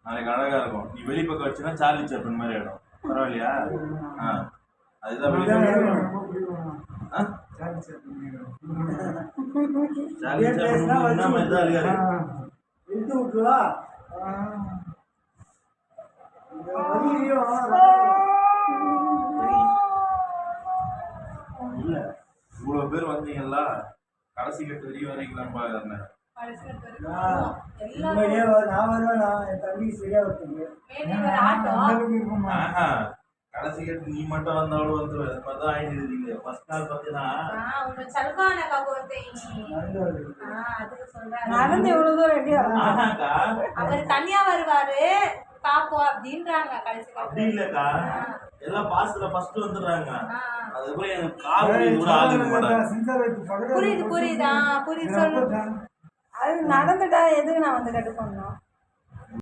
நாளைக்கு அழகா இருக்கும். நீ வெளி பக்கம் வச்சுன்னா சார்லி சாப்ளின் மாதிரி ஆயிடும். பரவாயில்லையா? அதுதான் வெளி சார்லி சாப்ளின் மாதிரி தான் இருக்காரு. எடுத்து விட்டுவா இல்ல இவ்வளவு பேர் வந்தீங்களா, கடைசி கட்டு வரைக்கும் வரீங்களாம்பா. கடைசி கட்டு நீ மட்டும் வந்தாலும் வந்துருவேன். அது மாதிரிதான் ஆயிடுறீங்க. ஃபர்ஸ்ட் நாள் பார்த்தீங்கன்னா நடந்து எவ்வளவு தூரம் அவர் தனியா வருவாரு பாப்போம் அப்படின்றாங்க. கடைசி அப்படி இல்லக்கா, எல்லாம் பாஸ்ல ஃபர்ஸ்ட் வந்துடுறாங்க. அதுக்கப்புறம் எனக்கு கால் கூட ஆளுங்க மாட்டாங்க. புரியுது புரியுதா புரியுது சொல்லு. அது நடந்துட்டா எதுக்கு நான் வந்து கட்டு பண்ணோம்.